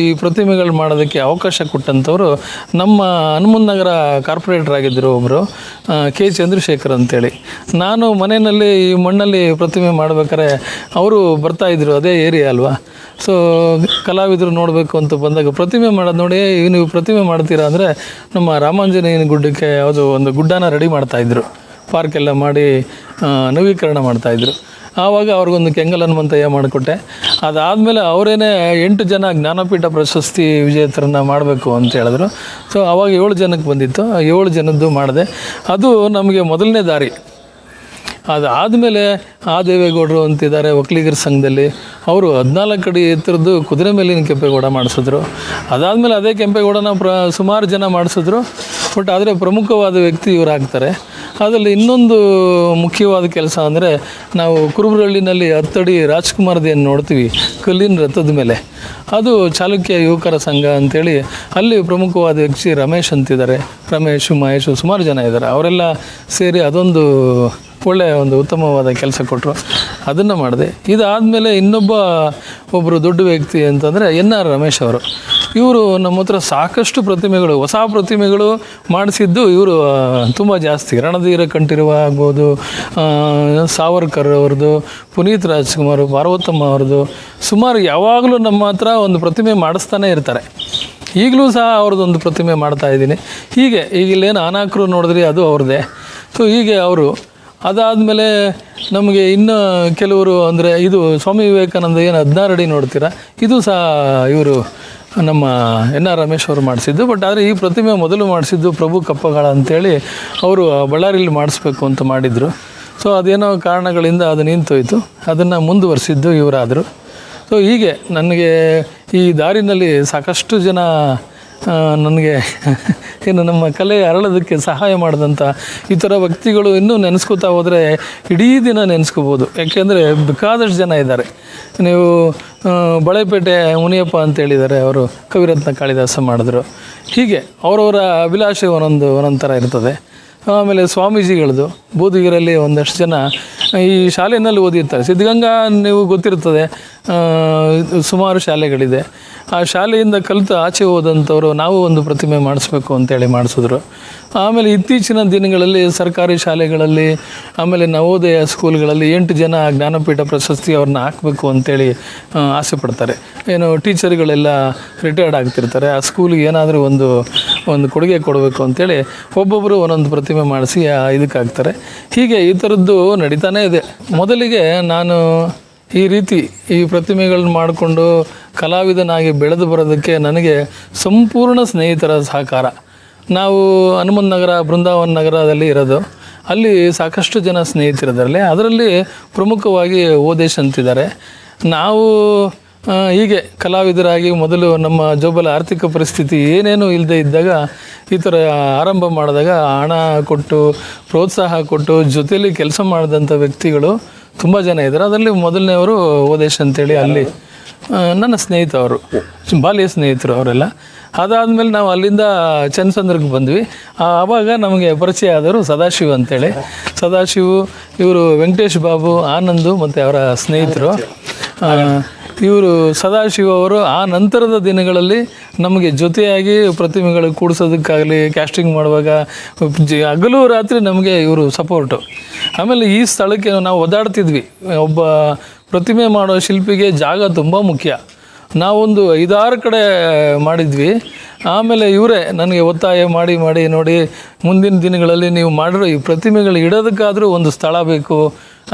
ಈ ಪ್ರತಿಮೆಗಳು ಮಾಡೋದಕ್ಕೆ ಅವಕಾಶ ಕೊಟ್ಟಂಥವ್ರು ನಮ್ಮ ಹನುಮನ್ ನಗರ ಕಾರ್ಪೊರೇಟರ್ ಆಗಿದ್ದರು ಒಬ್ಬರು, ಕೆ ಚಂದ್ರಶೇಖರ್ ಅಂತೇಳಿ. ನಾನು ಮನೆಯಲ್ಲಿ ಈ ಮಣ್ಣಲ್ಲಿ ಪ್ರತಿಮೆ ಮಾಡ್ಬೇಕಾದ್ರೆ ಅವರು ಬರ್ತಾಯಿದ್ರು, ಅದೇ ಏರಿಯಾ ಅಲ್ವಾ. ಸೊ ಕಲಾವಿದರು ನೋಡಬೇಕು ಅಂತ ಬಂದಾಗ ಪ್ರತಿಮೆ ಮಾಡೋದು ನೋಡಿ, ನೀವು ಪ್ರತಿಮೆ ಮಾಡ್ತೀರಾ ಅಂದರೆ ನಮ್ಮ ರಾಮಾಂಜನೇಯನ ಗುಡ್ಡಕ್ಕೆ ಯಾವುದೋ ಒಂದು ಗುಡ್ಡನ ರೆಡಿ ಮಾಡ್ತಾಯಿದ್ರು. ಪಾರ್ಕ್ ಎಲ್ಲ ಮಾಡಿ ನವೀಕರಣ ಮಾಡ್ತಾಯಿದ್ರು. ಆವಾಗ ಅವ್ರಿಗೊಂದು ಕೆಂಗಲ್ ಹನುಮಂತಯ್ಯ ಮಾಡಿಕೊಟ್ಟೆ. ಅದಾದಮೇಲೆ ಅವರೇನೆ 8 ಜನ ಜ್ಞಾನಪೀಠ ಪ್ರಶಸ್ತಿ ವಿಜೇತರನ್ನ ಮಾಡಬೇಕು ಅಂತ ಹೇಳಿದ್ರು. ಸೊ ಆವಾಗ 7 ಜನಕ್ಕೆ ಬಂದಿತ್ತು, 7 ಜನದ್ದು ಮಾಡಿದೆ. ಅದು ನಮಗೆ ಮೊದಲನೇ ದಾರಿ. ಅದಾದಮೇಲೆ ಆ ದೇವೇಗೌಡರು ಅಂತಿದ್ದಾರೆ ಒಕ್ಕಲಿಗರ ಸಂಘದಲ್ಲಿ, ಅವರು 14 ಅಡಿ ಎತ್ತರದ್ದು ಕುದುರೆ ಮೇಲಿನ ಕೆಂಪೇಗೌಡ ಮಾಡಿಸಿದ್ರು. ಅದಾದಮೇಲೆ ಅದೇ ಕೆಂಪೇಗೌಡನ ಸುಮಾರು ಜನ ಮಾಡಿಸಿದ್ರು. ಬಟ್ ಆದರೆ ಪ್ರಮುಖವಾದ ವ್ಯಕ್ತಿ ಇವರು ಆಗ್ತಾರೆ. ಅದರಲ್ಲಿ ಇನ್ನೊಂದು ಮುಖ್ಯವಾದ ಕೆಲಸ ಅಂದರೆ ನಾವು ಕುರುಬರಹಳ್ಳಿನಲ್ಲಿ 10 ಅಡಿ ರಾಜ್ಕುಮಾರ್ದೇನು ನೋಡ್ತೀವಿ ಕಲ್ಲಿನ ರಥದ ಮೇಲೆ, ಅದು ಚಾಲುಕ್ಯ ಯುವಕರ ಸಂಘ ಅಂಥೇಳಿ ಅಲ್ಲಿ ಪ್ರಮುಖವಾದ ವ್ಯಕ್ತಿ ರಮೇಶ್ ಅಂತಿದ್ದಾರೆ. ರಮೇಶ್, ಮಹೇಶ್, ಸುಮಾರು ಜನ ಇದ್ದಾರೆ. ಅವರೆಲ್ಲ ಸೇರಿ ಅದೊಂದು ಒಳ್ಳೆಯ ಒಂದು ಉತ್ತಮವಾದ ಕೆಲಸ ಕೊಟ್ಟರು. ಅದನ್ನು ಮಾಡಿದೆ. ಇದಾದಮೇಲೆ ಒಬ್ಬರು ದೊಡ್ಡ ವ್ಯಕ್ತಿ ಅಂತಂದರೆ NR ರಮೇಶ್ ಅವರು. ಇವರು ನಮ್ಮ ಹತ್ರ ಸಾಕಷ್ಟು ಪ್ರತಿಮೆಗಳು, ಹೊಸ ಪ್ರತಿಮೆಗಳು ಮಾಡಿಸಿದ್ದು ಇವರು ತುಂಬ ಜಾಸ್ತಿ. ರಣಧೀರ ಕಂಠೀರವ ಆಗ್ಬೋದು, ಸಾವರ್ಕರ್ ಅವ್ರದ್ದು, ಪುನೀತ್ ರಾಜ್ಕುಮಾರ್, ಪಾರ್ವತಮ್ಮ ಅವ್ರದ್ದು, ಸುಮಾರು ಯಾವಾಗಲೂ ನಮ್ಮ ಹತ್ರ ಒಂದು ಪ್ರತಿಮೆ ಮಾಡಿಸ್ತಾನೆ ಇರ್ತಾರೆ. ಈಗಲೂ ಸಹ ಅವ್ರದ್ದೊಂದು ಪ್ರತಿಮೆ ಮಾಡ್ತಾಯಿದ್ದೀನಿ. ಹೀಗೆ ಈಗ ಇಲ್ಲೇನು ಅನಾಕರು ನೋಡಿದ್ರಿ ಅದು ಅವ್ರದ್ದೇ. ಸೊ ಹೀಗೆ ಅವರು. ಅದಾದಮೇಲೆ ನಮಗೆ ಇನ್ನು ಕೆಲವರು ಅಂದರೆ ಇದು ಸ್ವಾಮಿ ವಿವೇಕಾನಂದ ಏನು 16 ಅಡಿ ನೋಡ್ತೀರಾ, ಇದು ಸಹ ಇವರು ನಮ್ಮ NR ರಮೇಶ್ ಅವರು ಮಾಡಿಸಿದ್ದು. ಬಟ್ ಆದರೆ ಈ ಪ್ರತಿಮೆ ಮೊದಲು ಮಾಡಿಸಿದ್ದು ಪ್ರಭು ಕಪ್ಪಗಾಳ ಅಂಥೇಳಿ ಅವರು ಬಳ್ಳಾರಿಯಲ್ಲಿ ಮಾಡಿಸ್ಬೇಕು ಅಂತ ಮಾಡಿದರು. ಸೊ ಅದೇನೋ ಕಾರಣಗಳಿಂದ ಅದು ನಿಂತೋಯ್ತು. ಅದನ್ನು ಮುಂದುವರಿಸಿದ್ದು ಇವರಾದರು. ಸೊ ಹೀಗೆ ನನಗೆ ಈ ದಾರಿನಲ್ಲಿ ಸಾಕಷ್ಟು ಜನ ನನಗೆ ಏನು ನಮ್ಮ ಕಲೆ ಅರಳೋದಕ್ಕೆ ಸಹಾಯ ಮಾಡಿದಂಥ ಈ ಥರ ವ್ಯಕ್ತಿಗಳು ಇನ್ನೂ ನೆನೆಸ್ಕೋತಾ ಹೋದರೆ ಇಡೀ ದಿನ ನೆನೆಸ್ಕೋಬೋದು. ಯಾಕೆಂದರೆ ಬೇಕಾದಷ್ಟು ಜನ ಇದ್ದಾರೆ. ನೀವು ಬಳೆಪೇಟೆ ಮುನಿಯಪ್ಪ ಅಂತೇಳಿದ್ದಾರೆ, ಅವರು ಕವಿರತ್ನ ಕಾಳಿದಾಸ ಮಾಡಿದ್ರು. ಹೀಗೆ ಅವರವರ ಅಭಿಲಾಷೆ ಒಂದೊಂದು ಥರ ಇರ್ತದೆ. ಆಮೇಲೆ ಸ್ವಾಮೀಜಿಗಳದ್ದು ಬೂದಿಗೆರೆಯಲ್ಲಿ ಒಂದಷ್ಟು ಜನ ಈ ಶಾಲೆಯಲ್ಲಿ ಓದಿರ್ತಾರೆ. ಸಿದ್ಧಗಂಗಾ ನೀವು ಗೊತ್ತಿರ್ತದೆ, ಸುಮಾರು ಶಾಲೆಗಳಿದೆ. ಆ ಶಾಲೆಯಿಂದ ಕಲಿತು ಆಚೆ ಹೋದಂಥವ್ರು ನಾವು ಒಂದು ಪ್ರತಿಮೆ ಮಾಡಿಸ್ಬೇಕು ಅಂತೇಳಿ ಮಾಡಿಸಿದ್ರು. ಆಮೇಲೆ ಇತ್ತೀಚಿನ ದಿನಗಳಲ್ಲಿ ಸರ್ಕಾರಿ ಶಾಲೆಗಳಲ್ಲಿ ಆಮೇಲೆ ನವೋದಯ ಸ್ಕೂಲ್ಗಳಲ್ಲಿ 8 ಜನ ಜ್ಞಾನಪೀಠ ಪ್ರಶಸ್ತಿ ಅವ್ರನ್ನ ಹಾಕಬೇಕು ಅಂತೇಳಿ ಆಸೆ ಪಡ್ತಾರೆ. ಏನು ಟೀಚರ್ಗಳೆಲ್ಲ ರಿಟೈರ್ಡ್ ಆಗ್ತಿರ್ತಾರೆ, ಆ ಸ್ಕೂಲಿಗೆ ಏನಾದರೂ ಒಂದು ಕೊಡುಗೆ ಕೊಡಬೇಕು ಅಂತೇಳಿ ಒಬ್ಬೊಬ್ಬರು ಒಂದೊಂದು ಪ್ರತಿಮೆ ಮಾಡಿಸಿ ಇದಕ್ಕೆ ಹಾಕ್ತಾರೆ. ಹೀಗೆ ಈ ಥರದ್ದು ನಡೀತಾನೇ ಇದೆ. ಮೊದಲಿಗೆ ನಾನು ಈ ರೀತಿ ಈ ಪ್ರತಿಮೆಗಳನ್ನ ಮಾಡಿಕೊಂಡು ಕಲಾವಿದನಾಗಿ ಬೆಳೆದು ಬರೋದಕ್ಕೆ ನನಗೆ ಸಂಪೂರ್ಣ ಸ್ನೇಹಿತರ ಸಹಕಾರ. ನಾವು ಹನುಮಂತ ನಗರ, ಬೃಂದಾವನ ನಗರದಲ್ಲಿ ಇರೋದು. ಅಲ್ಲಿ ಸಾಕಷ್ಟು ಜನ ಸ್ನೇಹಿತರಿದ್ದಾರೆ. ಅದರಲ್ಲಿ ಪ್ರಮುಖವಾಗಿ ಓದೇಶ್ ಅಂತಿದ್ದಾರೆ. ನಾವು ಹೀಗೆ ಕಲಾವಿದರಾಗಿ ಮೊದಲು ನಮ್ಮ ಜೋಬಲ ಆರ್ಥಿಕ ಪರಿಸ್ಥಿತಿ ಏನೇನೂ ಇಲ್ಲದೆ ಇದ್ದಾಗ ಈ ಥರ ಆರಂಭ ಮಾಡಿದಾಗ ಹಣ ಕೊಟ್ಟು ಪ್ರೋತ್ಸಾಹ ಕೊಟ್ಟು ಜೊತೆಯಲ್ಲಿ ಕೆಲಸ ಮಾಡಿದಂಥ ವ್ಯಕ್ತಿಗಳು ತುಂಬ ಜನ ಇದ್ದಾರೆ. ಅದರಲ್ಲಿ ಮೊದಲನೇವರು ಓದೇಶ್ ಅಂತೇಳಿ ಅಲ್ಲಿ ನನ್ನ ಸ್ನೇಹಿತ, ಅವರು ಬಾಲ್ಯ ಸ್ನೇಹಿತರು ಅವರೆಲ್ಲ. ಅದಾದಮೇಲೆ ನಾವು ಅಲ್ಲಿಂದ ಚನ್ನಸಂದ್ರಕ್ಕೆ ಬಂದ್ವಿ. ಆವಾಗ ನಮಗೆ ಪರಿಚಯ ಆದವರು ಸದಾಶಿವ ಅಂತೇಳಿ. ಸದಾಶಿವು ಇವರು ವೆಂಕಟೇಶ್ ಬಾಬು, ಆನಂದು ಮತ್ತು ಅವರ ಸ್ನೇಹಿತರು. ಇವರು ಸದಾಶಿವ ಅವರು ಆ ನಂತರದ ದಿನಗಳಲ್ಲಿ ನಮಗೆ ಜೊತೆಯಾಗಿ ಪ್ರತಿಮೆಗಳು ಕೂಡಿಸೋದಕ್ಕಾಗಲಿ, ಕ್ಯಾಸ್ಟಿಂಗ್ ಮಾಡುವಾಗ ಹಗಲು ರಾತ್ರಿ ನಮಗೆ ಇವರು ಸಪೋರ್ಟು. ಆಮೇಲೆ ಈ ಸ್ಥಳಕ್ಕೆ ನಾವು ಓದಾಡ್ತಿದ್ವಿ. ಒಬ್ಬ ಪ್ರತಿಮೆ ಮಾಡೋ ಶಿಲ್ಪಿಗೆ ಜಾಗ ತುಂಬ ಮುಖ್ಯ. ನಾವೊಂದು 5-6 ಕಡೆ ಮಾಡಿದ್ವಿ. ಆಮೇಲೆ ಇವರೇ ನನಗೆ ಒತ್ತಾಯ ಮಾಡಿ ನೋಡಿ ಮುಂದಿನ ದಿನಗಳಲ್ಲಿ ನೀವು ಮಾಡಿರೋ ಈ ಪ್ರತಿಮೆಗಳು ಇಡೋದಕ್ಕಾದರೂ ಒಂದು ಸ್ಥಳ ಬೇಕು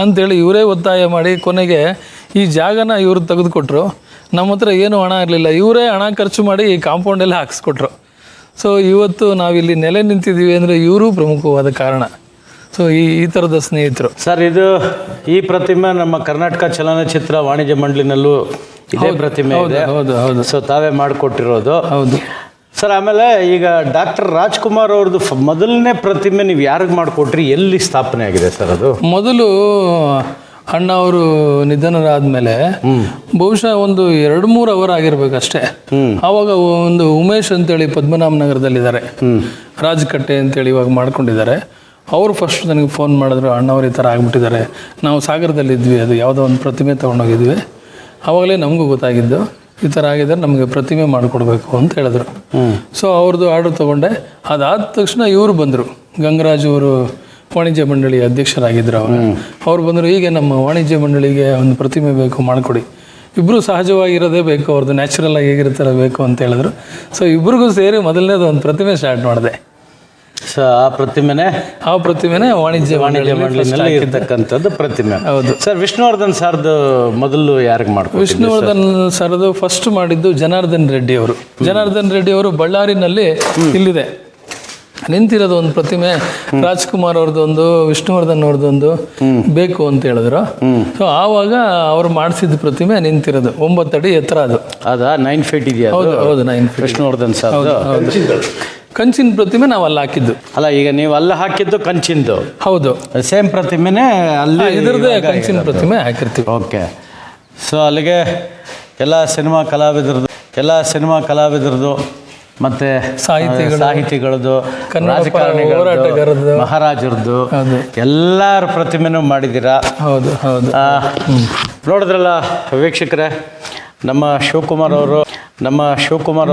ಅಂಥೇಳಿ ಇವರೇ ಒತ್ತಾಯ ಮಾಡಿ ಕೊನೆಗೆ ಈ ಜಾಗನ ಇವರು ತೆಗೆದುಕೊಟ್ರು. ನಮ್ಮ ಹತ್ರ ಏನೂ ಹಣ ಇರಲಿಲ್ಲ, ಇವರೇ ಹಣ ಖರ್ಚು ಮಾಡಿ ಈ ಕಾಂಪೌಂಡೆಲ್ಲ ಹಾಕಿಸ್ಕೊಟ್ರು. ಸೊ ಇವತ್ತು ನಾವಿಲ್ಲಿ ನೆಲೆ ನಿಂತಿದ್ದೀವಿ ಅಂದರೆ ಇವರು ಪ್ರಮುಖವಾದ ಕಾರಣ. ಸೊ ಈ ಥರದ ಸ್ನೇಹಿತರು. ಸರ್, ಈ ಪ್ರತಿಮೆ ನಮ್ಮ ಕರ್ನಾಟಕ ಚಲನಚಿತ್ರ ವಾಣಿಜ್ಯ ಮಂಡಳಿನಲ್ಲೂ ಇದೇ ಪ್ರತಿಮೆ ಇದೆ. ಹೌದು. ಸೊ ತಾವೇ ಮಾಡಿಕೊಟ್ಟಿರೋದು. ಹೌದು ಸರ್. ಆಮೇಲೆ ಈಗ ಡಾಕ್ಟರ್ ರಾಜ್ಕುಮಾರ್ ಅವ್ರದ್ದು ಮೊದಲನೇ ಪ್ರತಿಮೆ ನೀವು ಯಾರಿಗೆ ಮಾಡಿಕೊಟ್ರಿ, ಎಲ್ಲಿ ಸ್ಥಾಪನೆ ಆಗಿದೆ ಸರ್ ಅದು? ಮೊದಲು ಅಣ್ಣ ಅವರು ನಿಧನರಾದ್ಮೇಲೆ ಬಹುಶಃ ಒಂದು 2-3 ಅವರ್ ಆಗಿರ್ಬೇಕಷ್ಟೇ. ಆವಾಗ ಒಂದು ಉಮೇಶ್ ಅಂತೇಳಿ ಪದ್ಮನಾಭ ನಗರದಲ್ಲಿದ್ದಾರೆ, ರಾಜಕಟ್ಟೆ ಅಂತೇಳಿ ಇವಾಗ ಮಾಡ್ಕೊಂಡಿದ್ದಾರೆ. ಅವರು ಫಸ್ಟ್ ನನಗೆ ಫೋನ್ ಮಾಡಿದ್ರು, ಅಣ್ಣವ್ರು ಈ ಥರ ಆಗ್ಬಿಟ್ಟಿದ್ದಾರೆ, ನಾವು ಸಾಗರದಲ್ಲಿದ್ವಿ, ಅದು ಯಾವುದೋ ಒಂದು ಪ್ರತಿಮೆ ತೊಗೊಂಡೋಗಿದ್ವಿ. ಆವಾಗಲೇ ನಮಗೂ ಗೊತ್ತಾಗಿದ್ದು ಈ ಥರ ಆಗಿದ್ದಾರೆ, ನಮಗೆ ಪ್ರತಿಮೆ ಮಾಡಿಕೊಡ್ಬೇಕು ಅಂತ ಹೇಳಿದ್ರು. ಸೊ ಅವ್ರದ್ದು ಆರ್ಡರ್ ತೊಗೊಂಡೆ. ಅದಾದ ತಕ್ಷಣ ಇವರು ಬಂದರು, ಗಂಗರಾಜ್ ಅವರು ವಾಣಿಜ್ಯ ಮಂಡಳಿ ಅಧ್ಯಕ್ಷರಾಗಿದ್ದರು. ಅವ್ರು ಬಂದರು, ಹೀಗೆ ನಮ್ಮ ವಾಣಿಜ್ಯ ಮಂಡಳಿಗೆ ಒಂದು ಪ್ರತಿಮೆ ಬೇಕು, ಮಾಡಿಕೊಡಿ. ಇಬ್ಬರು ಸಹಜವಾಗಿರೋದೇ ಬೇಕು, ಅವ್ರದ್ದು ನ್ಯಾಚುರಲ್ ಆಗಿ ಹೇಗಿರ್ತಾರೆ ಬೇಕು ಅಂತ ಹೇಳಿದ್ರು. ಸೊ ಇಬ್ರಿಗೂ ಸೇರಿ ಮೊದಲನೇದು ಒಂದು ಪ್ರತಿಮೆ ಸ್ಟಾರ್ಟ್ ಮಾಡಿದೆ. ಸೊ ಆ ಪ್ರತಿಮೆನೇ ಆ ಪ್ರತಿಮೆನೇ ವಾಣಿಜ್ಯ ಮಂಡಳಿನಲ್ಲಿ ಇರ್ತಕ್ಕಂಥದ್ದು ಪ್ರತಿಮೆ. ಹೌದು. ಸರ್, ವಿಷ್ಣುವರ್ಧನ್ ಸರ್ದು ಮೊದಲು ಯಾರಿಗೆ ಮಾಡ್ಕೊಂಡು? ವಿಷ್ಣುವರ್ಧನ್ ಸರ್ದು ಫಸ್ಟ್ ಮಾಡಿದ್ದು ಜನಾರ್ದನ್ ರೆಡ್ಡಿ ಅವರು. ಜನಾರ್ದನ್ ರೆಡ್ಡಿ ಅವರು ಬಳ್ಳಾರಿನಲ್ಲಿ ಇಲ್ಲಿದೆ ನಿಂತಿರೋದು ಒಂದು ಪ್ರತಿಮೆ. ರಾಜ್ಕುಮಾರ್ ಅವ್ರದ್ದೊಂದು, ವಿಷ್ಣುವರ್ಧನ್ ಅವ್ರದ್ದೊಂದು ಬೇಕು ಅಂತ ಹೇಳಿದ್ರು. ಸೊ ಆವಾಗ ಅವ್ರು ಮಾಡಿಸಿದ ಪ್ರತಿಮೆ ನಿಂತಿರೋದು 9 ಅಡಿ ಎತ್ತರ. ಅದು ಅದಾ 9 ಫೀಟ್ ಇದೆಯಾ? ಹೌದು ಹೌದು 9 ಫೀಟ್. ವಿಷ್ಣುವರ್ಧನ್ ಸರ್ ಕಂಚಿನ ಪ್ರತಿಮೆ ನಾವು ಅಲ್ಲಿ ಹಾಕಿದ್ದು. ಅಲ್ಲ, ಈಗ ನೀವು ಅಲ್ಲಿ ಹಾಕಿದ್ದು ಕಂಚಿಂದು? ಹೌದು, ಸೇಮ್ ಪ್ರತಿಮೆನೇ ಅಲ್ಲಿ ಇದ್ರದ್ದೇ ಕಂಚಿನ ಪ್ರತಿಮೆ ಹಾಕಿರ್ತೀವಿ. ಓಕೆ. ಸೊ ಅಲ್ಲಿಗೆ ಎಲ್ಲ ಸಿನಿಮಾ ಕಲಾವಿದರದು ಮತ್ತೆ ಸಾಹಿತಿಗಳದ್ದು, ರಾಜಕಾರಣಿಗಳದ್ದು, ಮಹಾರಾಜರದ್ದು ಎಲ್ಲರ ಪ್ರತಿಮೆನೂ ಮಾಡಿದ್ದೀರಾ. ಹೌದು ಹೌದು. ನೋಡಿದ್ರಲ್ಲ ವೀಕ್ಷಕರೇ, ನಮ್ಮ ಶಿವಕುಮಾರ್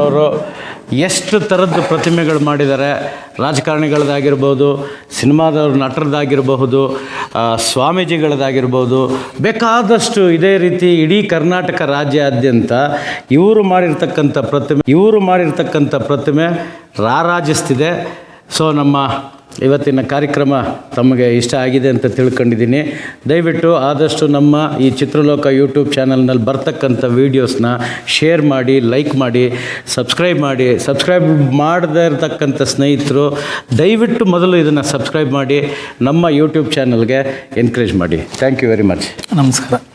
ಅವರು ಎಷ್ಟು ಥರದ್ದು ಪ್ರತಿಮೆಗಳು ಮಾಡಿದ್ದಾರೆ. ರಾಜಕಾರಣಿಗಳದ್ದಾಗಿರ್ಬೋದು, ಸಿನಿಮಾದವ್ರ ನಟರದ್ದಾಗಿರಬಹುದು, ಸ್ವಾಮೀಜಿಗಳದ್ದಾಗಿರ್ಬೋದು, ಬೇಕಾದಷ್ಟು ಇದೇ ರೀತಿ ಇಡೀ ಕರ್ನಾಟಕ ರಾಜ್ಯಾದ್ಯಂತ ಇವರು ಮಾಡಿರ್ತಕ್ಕಂಥ ಪ್ರತಿಮೆ ರಾರಾಜಿಸ್ತಿದೆ. ಸೊ ನಮ್ಮ ಇವತ್ತಿನ ಕಾರ್ಯಕ್ರಮ ತಮಗೆ ಇಷ್ಟ ಆಗಿದೆ ಅಂತ ತಿಳ್ಕೊಂಡಿದ್ದೀನಿ. ದಯವಿಟ್ಟು ಆದಷ್ಟು ನಮ್ಮ ಈ ಚಿತ್ರಲೋಕ ಯೂಟ್ಯೂಬ್ ಚಾನಲ್ನಲ್ಲಿ ಬರ್ತಕ್ಕಂಥ ವೀಡಿಯೋಸ್ನ ಶೇರ್ ಮಾಡಿ, ಲೈಕ್ ಮಾಡಿ, ಸಬ್ಸ್ಕ್ರೈಬ್ ಮಾಡದೇ ಇರತಕ್ಕಂಥ ಸ್ನೇಹಿತರು ದಯವಿಟ್ಟು ಮೊದಲು ಇದನ್ನು ಸಬ್ಸ್ಕ್ರೈಬ್ ಮಾಡಿ ನಮ್ಮ ಯೂಟ್ಯೂಬ್ ಚಾನಲ್ಗೆ ಎನ್ಕರೇಜ್ ಮಾಡಿ. Thank you very much. ನಮಸ್ಕಾರ.